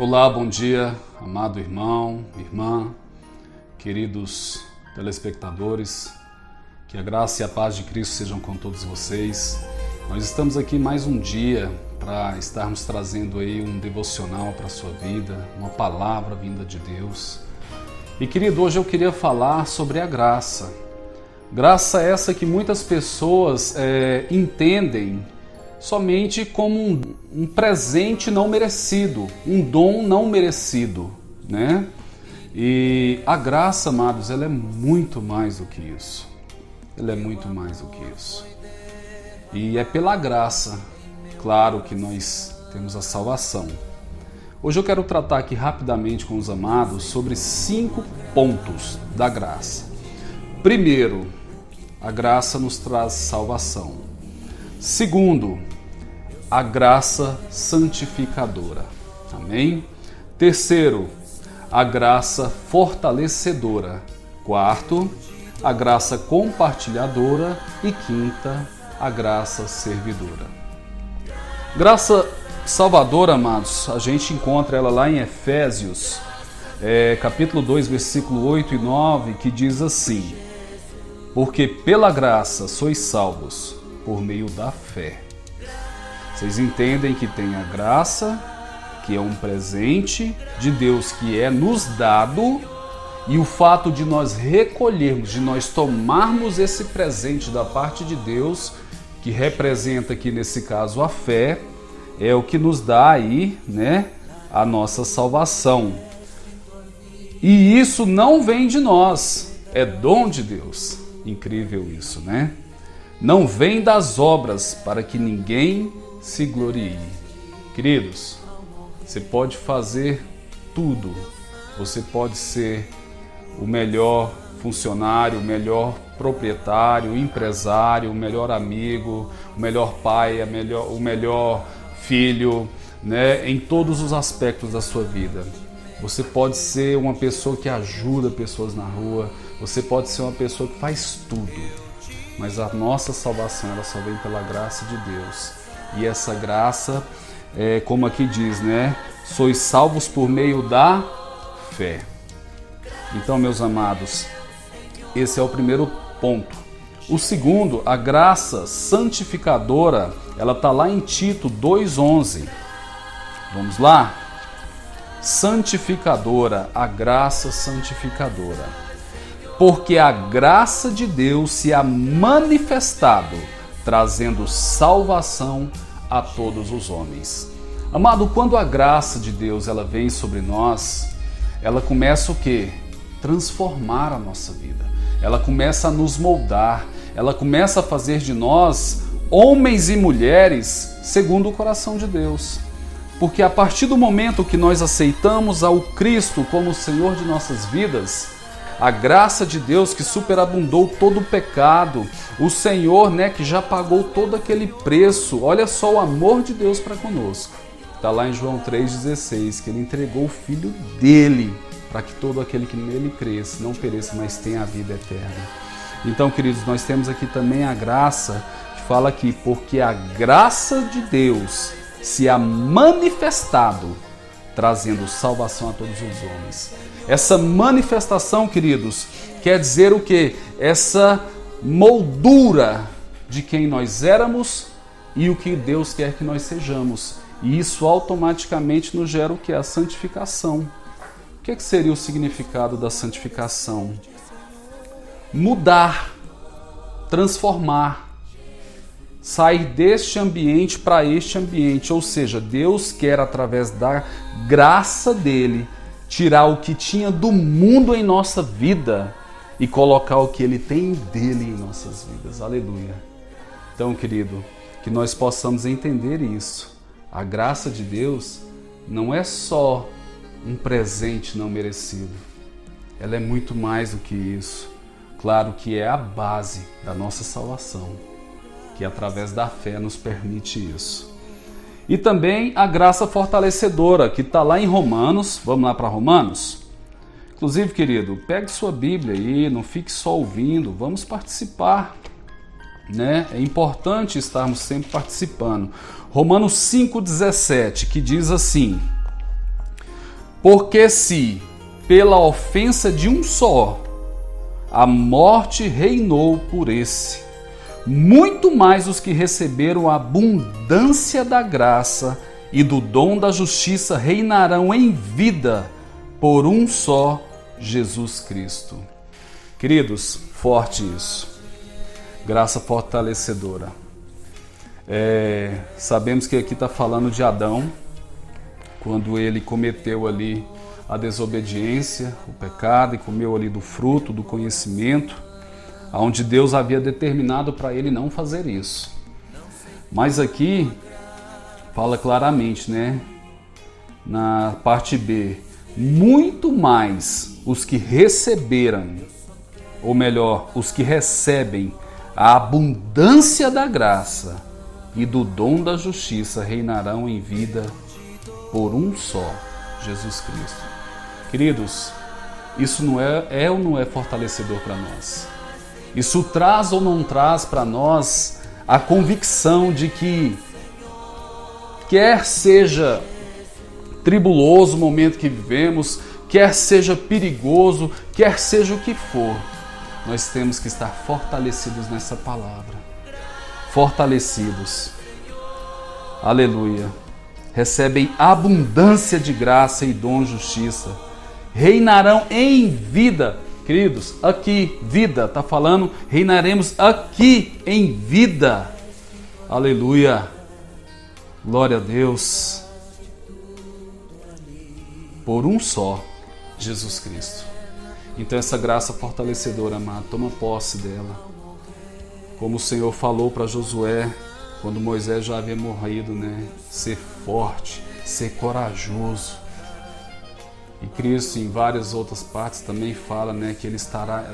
Olá, bom dia, amado irmão, irmã, queridos telespectadores, que a graça e a paz de Cristo sejam com todos vocês. Nós estamos aqui mais um dia para estarmos trazendo aí um devocional para a sua vida, uma palavra vinda de Deus. E querido, hoje eu queria falar sobre a graça. Graça essa que muitas pessoas entendem somente como um presente não merecido, um dom não merecido, né? E a graça, amados, ela é muito mais do que isso. Ela é muito mais do que isso. E é pela graça, claro, que nós temos a salvação. Hoje eu quero tratar aqui rapidamente com os amados sobre 5 pontos da graça. Primeiro, a graça nos traz salvação. Segundo, a graça santificadora. Amém? Terceiro, a graça fortalecedora. Quarto, a graça compartilhadora. E quinta, a graça servidora. Graça salvadora, amados, a gente encontra ela lá em Efésios, capítulo 2, versículo 8 e 9, que diz assim: porque pela graça sois salvos, por meio da fé. Vocês entendem que tem a graça, que é um presente de Deus que é nos dado, e o fato de nós recolhermos, de nós tomarmos esse presente da parte de Deus, que representa aqui nesse caso a fé, é o que nos dá aí, né, a nossa salvação. E isso não vem de nós, é dom de Deus. Incrível isso, né? Não vem das obras, para que ninguém se glorie. Queridos, você pode fazer tudo. Você pode ser o melhor funcionário, o melhor proprietário, empresário, o melhor amigo, o melhor pai, o melhor filho, né? Em todos os aspectos da sua vida. Você pode ser uma pessoa que ajuda pessoas na rua, você pode ser uma pessoa que faz tudo. Mas a nossa salvação, ela só vem pela graça de Deus. E essa graça, como aqui diz, né? Sois salvos por meio da fé. Então, meus amados, esse é o primeiro ponto. O segundo, a graça santificadora, ela está lá em Tito 2,11. Vamos lá? Santificadora, a graça santificadora. Porque a graça de Deus se há manifestado, trazendo salvação a todos os homens. Amado, quando a graça de Deus ela vem sobre nós, ela começa o quê? Transformar a nossa vida. Ela começa a nos moldar, ela começa a fazer de nós homens e mulheres segundo o coração de Deus. Porque a partir do momento que nós aceitamos ao Cristo como Senhor de nossas vidas, a graça de Deus que superabundou todo o pecado, o Senhor, né, que já pagou todo aquele preço, olha só o amor de Deus para conosco. Está lá em João 3,16, que Ele entregou o Filho dele, para que todo aquele que nele cresça não pereça, mas tenha a vida eterna. Então, queridos, nós temos aqui também a graça, que fala aqui, porque a graça de Deus se há manifestado, trazendo salvação a todos os homens. Essa manifestação, queridos, quer dizer o quê? Essa moldura de quem nós éramos e o que Deus quer que nós sejamos. E isso automaticamente nos gera o quê? A santificação. O que seria o significado da santificação? Mudar, transformar, sair deste ambiente para este ambiente. Ou seja, Deus quer, através da graça dele, tirar o que tinha do mundo em nossa vida e colocar o que Ele tem dele em nossas vidas. Aleluia. Então, querido, que nós possamos entender isso. A graça de Deus não é só um presente não merecido. Ela é muito mais do que isso. Claro que é a base da nossa salvação, que através da fé nos permite isso. E também a graça fortalecedora, que está lá em Romanos. Vamos lá para Romanos? Inclusive, querido, pegue sua Bíblia aí, não fique só ouvindo, vamos participar. né? É importante estarmos sempre participando. Romanos 5,17, que diz assim: Porque se, pela ofensa de um só, a morte reinou por esse, muito mais os que receberam a abundância da graça e do dom da justiça reinarão em vida por um só, Jesus Cristo. Queridos, forte isso. Graça fortalecedora. Sabemos que aqui está falando de Adão, quando ele cometeu ali a desobediência, o pecado, e comeu ali do fruto do conhecimento, onde Deus havia determinado para ele não fazer isso. Mas aqui fala claramente, né? Na parte B, muito mais os que receberam, ou melhor, os que recebem a abundância da graça e do dom da justiça reinarão em vida por um só, Jesus Cristo. Queridos, isso não é ou não é fortalecedor para nós? Isso traz ou não traz para nós a convicção de que, quer seja tribuloso o momento que vivemos, quer seja perigoso, quer seja o que for, nós temos que estar fortalecidos nessa palavra. Fortalecidos. Aleluia. Recebem abundância de graça e dom de justiça. Reinarão em vida. Queridos, aqui, vida, está falando, reinaremos aqui em vida. Aleluia. Glória a Deus. Por um só, Jesus Cristo. Então essa graça fortalecedora, amado, toma posse dela. Como o Senhor falou para Josué, quando Moisés já havia morrido, né? Ser forte, ser corajoso. E Cristo, em várias outras partes, também fala, né, que Ele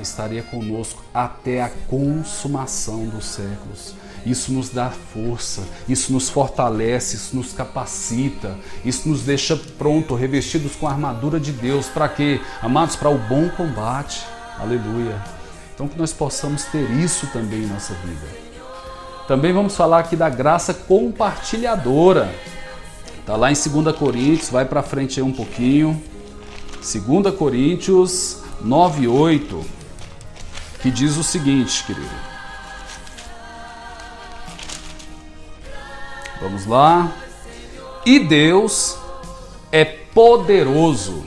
estaria conosco até a consumação dos séculos. Isso nos dá força, isso nos fortalece, isso nos capacita, isso nos deixa pronto, revestidos com a armadura de Deus. Para quê? Amados, para o bom combate. Aleluia. Então que nós possamos ter isso também em nossa vida. Também vamos falar aqui da graça compartilhadora. Está lá em 2 Coríntios, vai para frente aí um pouquinho. 2 Coríntios 9:8, que diz o seguinte, querido. Vamos lá. E Deus é poderoso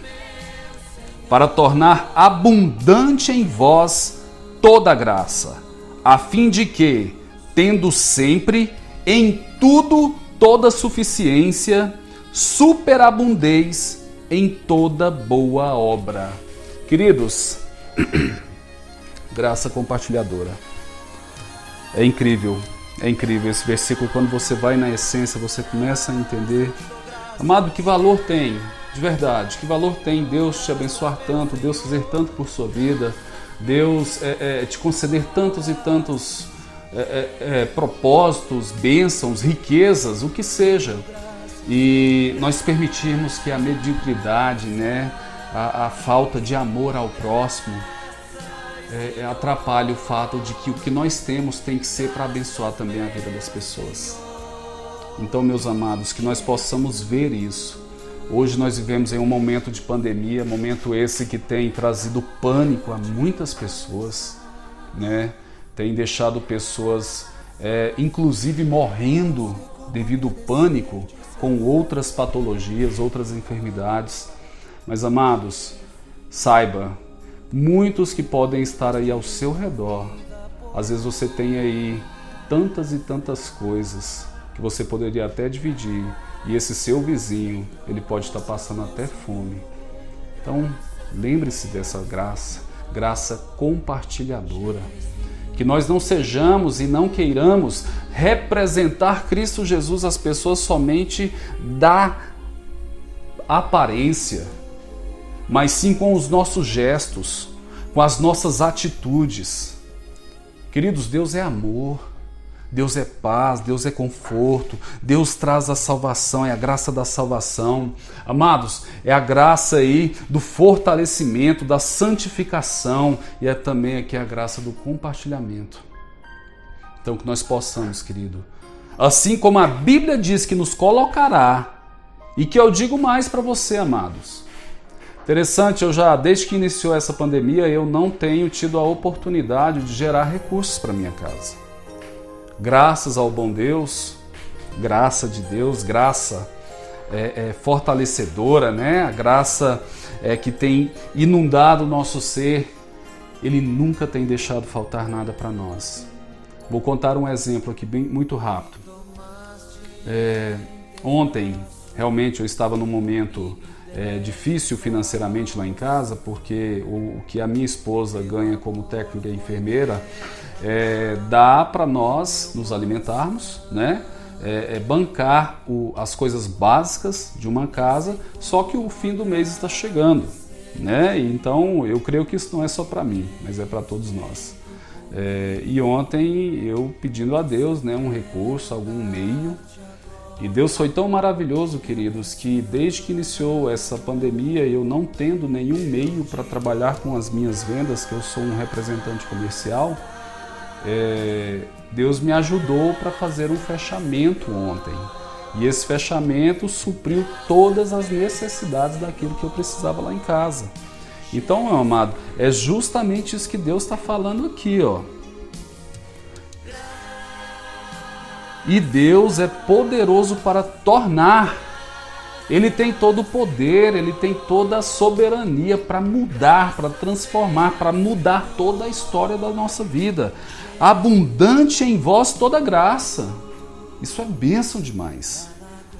para tornar abundante em vós toda graça, a fim de que, tendo sempre, em tudo, toda suficiência, superabundeis em toda boa obra. Queridos, graça compartilhadora. É incrível esse versículo. Quando você vai na essência, você começa a entender. Amado, que valor tem, de verdade, que valor tem Deus te abençoar tanto, Deus fazer tanto por sua vida, Deus te conceder tantos e tantos propósitos, bênçãos, riquezas, o que seja. E nós permitirmos que a mediocridade, né, a falta de amor ao próximo, atrapalhe o fato de que o que nós temos tem que ser para abençoar também a vida das pessoas. Então, meus amados, que nós possamos ver isso. Hoje nós vivemos em um momento de pandemia, momento esse que tem trazido pânico a muitas pessoas, né? Tem deixado pessoas, inclusive, morrendo devido ao pânico, com outras patologias, outras enfermidades. Mas, amados, saiba, muitos que podem estar aí ao seu redor, às vezes você tem aí tantas e tantas coisas que você poderia até dividir, e esse seu vizinho, ele pode estar passando até fome. Então, lembre-se dessa graça compartilhadora. Que nós não sejamos e não queiramos representar Cristo Jesus às pessoas somente da aparência, mas sim com os nossos gestos, com as nossas atitudes. Queridos, Deus é amor, Deus é paz, Deus é conforto, Deus traz a salvação, é a graça da salvação. Amados, é a graça aí do fortalecimento, da santificação, e é também aqui a graça do compartilhamento. Então que nós possamos, querido, assim como a Bíblia diz que nos colocará, e que eu digo mais para você, amados, Interessante, desde que iniciou essa pandemia, eu não tenho tido a oportunidade de gerar recursos para minha casa. Graças ao bom Deus, graça de Deus, graça fortalecedora, né? A graça que tem inundado o nosso ser, Ele nunca tem deixado faltar nada para nós. Vou contar um exemplo aqui muito rápido. Ontem, realmente, eu estava num momento difícil financeiramente lá em casa, porque o que a minha esposa ganha como técnica e enfermeira dá para nós nos alimentarmos, né? Bancar as coisas básicas de uma casa, só que o fim do mês está chegando, né? Então eu creio que isso não é só para mim, mas é para todos nós. E ontem eu pedindo a Deus, né, um recurso, algum meio. E Deus foi tão maravilhoso, queridos, que desde que iniciou essa pandemia, eu não tendo nenhum meio para trabalhar com as minhas vendas, que eu sou um representante comercial, Deus me ajudou para fazer um fechamento ontem. E esse fechamento supriu todas as necessidades daquilo que eu precisava lá em casa. Então, meu amado, é justamente isso que Deus está falando aqui, ó. E Deus é poderoso para tornar. Ele tem todo o poder, Ele tem toda a soberania para mudar, para transformar, para mudar toda a história da nossa vida. Abundante em vós toda graça. Isso é bênção demais.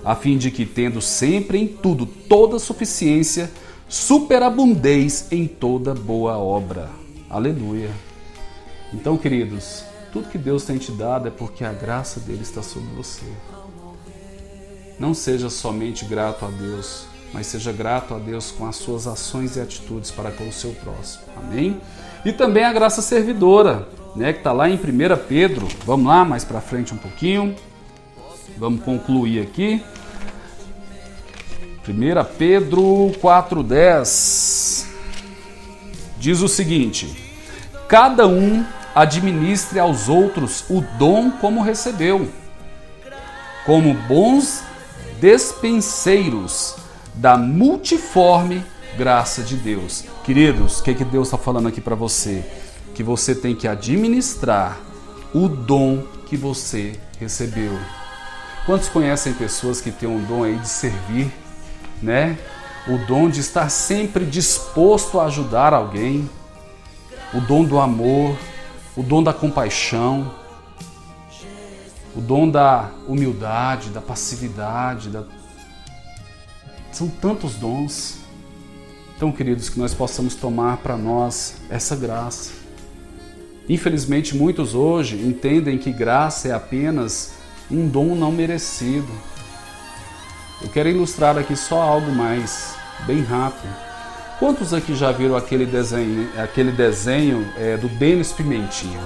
A fim de que, tendo sempre em tudo toda suficiência, superabundeis em toda boa obra. Aleluia. Então, queridos, tudo que Deus tem te dado é porque a graça dele está sobre você. Não seja somente grato a Deus, mas seja grato a Deus com as suas ações e atitudes para com o seu próximo. Amém? E também a graça servidora, né, que está lá em 1 Pedro. Vamos lá, mais para frente um pouquinho. Vamos concluir aqui. 1 Pedro 4,10 diz o seguinte: cada um administre aos outros o dom como recebeu, como bons despenseiros da multiforme graça de Deus. Queridos, o que Deus está falando aqui para você? Que você tem que administrar o dom que você recebeu. Quantos conhecem pessoas que têm um dom aí de servir, né? O dom de estar sempre disposto a ajudar alguém, o dom do amor, o dom da compaixão, o dom da humildade, da passividade, são tantos dons. Então, queridos, que nós possamos tomar para nós essa graça. Infelizmente, muitos hoje entendem que graça é apenas um dom não merecido. Eu quero ilustrar aqui só algo mais, bem rápido. Quantos aqui já viram aquele desenho do Denis Pimentinha?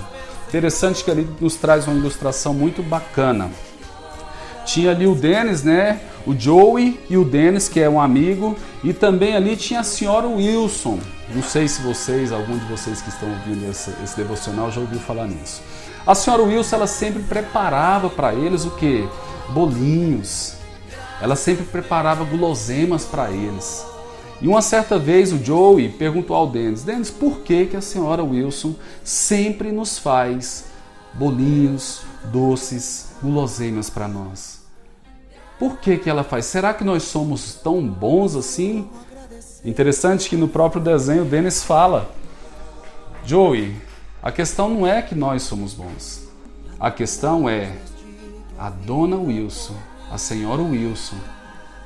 Interessante que ali nos traz uma ilustração muito bacana. Tinha ali o Denis, né? O Joey e o Denis, que é um amigo, e também ali tinha a senhora Wilson. Não sei se algum de vocês que estão ouvindo esse devocional já ouviu falar nisso. A senhora Wilson, ela sempre preparava para eles o quê? Bolinhos. Ela sempre preparava guloseimas para eles. E uma certa vez o Joey perguntou ao Denis: Denis, por que a senhora Wilson sempre nos faz bolinhos, doces, guloseimas para nós? Por que ela faz? Será que nós somos tão bons assim? Interessante que no próprio desenho o Denis fala: Joey, a questão não é que nós somos bons. A questão é a dona Wilson, a senhora Wilson,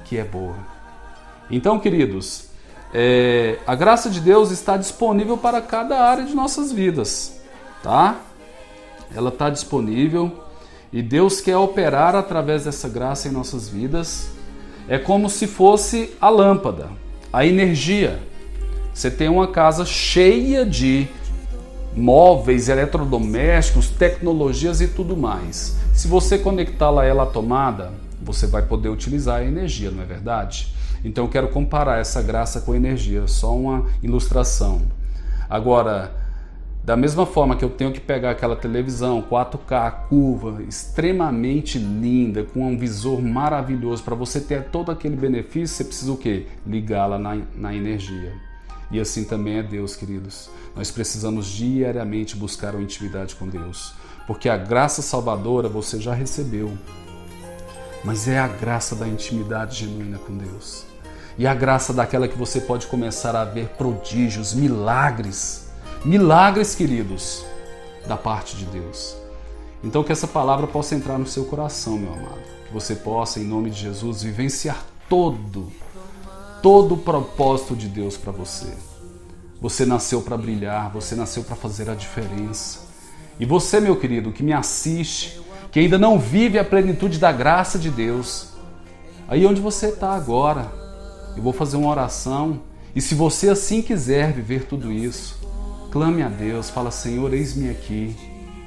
que é boa. Então, queridos, a graça de Deus está disponível para cada área de nossas vidas, tá? Ela está disponível e Deus quer operar através dessa graça em nossas vidas. É como se fosse a lâmpada, a energia. Você tem uma casa cheia de móveis, eletrodomésticos, tecnologias e tudo mais. Se você conectá-la a ela à tomada, você vai poder utilizar a energia, não é verdade? Então eu quero comparar essa graça com a energia, só uma ilustração. Agora, Da mesma forma que eu tenho que pegar aquela televisão 4K, curva, extremamente linda, com um visor maravilhoso, para você ter todo aquele benefício, você precisa o quê? Ligá-la na energia. E assim também é Deus, queridos. Nós precisamos diariamente buscar uma intimidade com Deus, porque a graça salvadora você já recebeu, mas é a graça da intimidade genuína com Deus. E a graça daquela que você pode começar a ver prodígios, milagres, queridos, da parte de Deus. Então que essa palavra possa entrar no seu coração, meu amado. Que você possa, em nome de Jesus, vivenciar todo o propósito de Deus para você. Você nasceu para brilhar, você nasceu para fazer a diferença. E você, meu querido, que me assiste, que ainda não vive a plenitude da graça de Deus, aí onde você está agora, eu vou fazer uma oração, e se você assim quiser viver tudo isso, clame a Deus, fala: Senhor, eis-me aqui,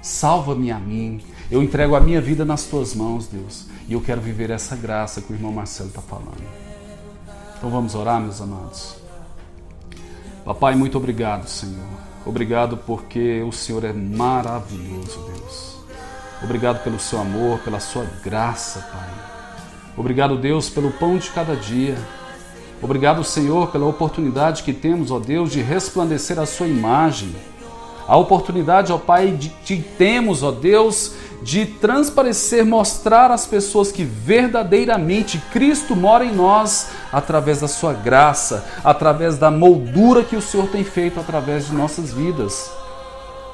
salva-me a mim, eu entrego a minha vida nas tuas mãos, Deus, e eu quero viver essa graça que o irmão Marcelo está falando. Então vamos orar, meus amados. Papai, muito obrigado, Senhor. Obrigado porque o Senhor é maravilhoso, Deus. Obrigado pelo seu amor, pela sua graça, Pai. Obrigado, Deus, pelo pão de cada dia. Obrigado, Senhor, pela oportunidade que temos, ó Deus, de resplandecer a sua imagem. A oportunidade, ó Pai, que temos, ó Deus, de transparecer, mostrar às pessoas que verdadeiramente Cristo mora em nós através da sua graça, através da moldura que o Senhor tem feito através de nossas vidas,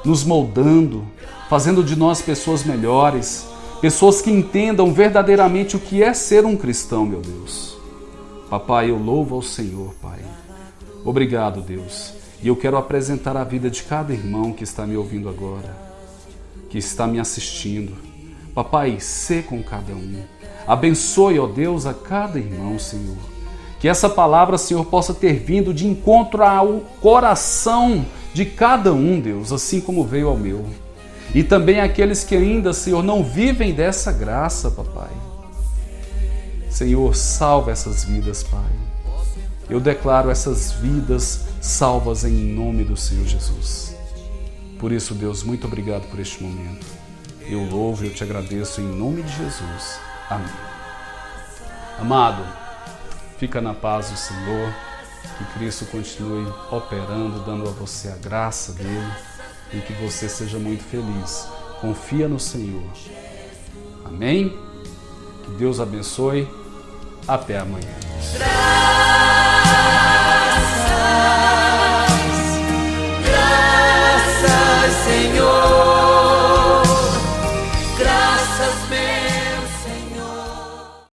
nos moldando, fazendo de nós pessoas melhores, pessoas que entendam verdadeiramente o que é ser um cristão, meu Deus. Papai, eu louvo ao Senhor, Pai. Obrigado, Deus. E eu quero apresentar a vida de cada irmão que está me ouvindo agora, que está me assistindo. Papai, sê com cada um. Abençoe, ó Deus, a cada irmão, Senhor. Que essa palavra, Senhor, possa ter vindo de encontro ao coração de cada um, Deus, assim como veio ao meu. E também aqueles que ainda, Senhor, não vivem dessa graça, Papai. Senhor, salva essas vidas, Pai. Eu declaro essas vidas salvas em nome do Senhor Jesus. Por isso, Deus, muito obrigado por este momento. Eu louvo e eu te agradeço em nome de Jesus. Amém. Amado, fica na paz do Senhor, que Cristo continue operando, dando a você a graça dele e que você seja muito feliz. Confia no Senhor. Amém? Que Deus abençoe. Até amanhã.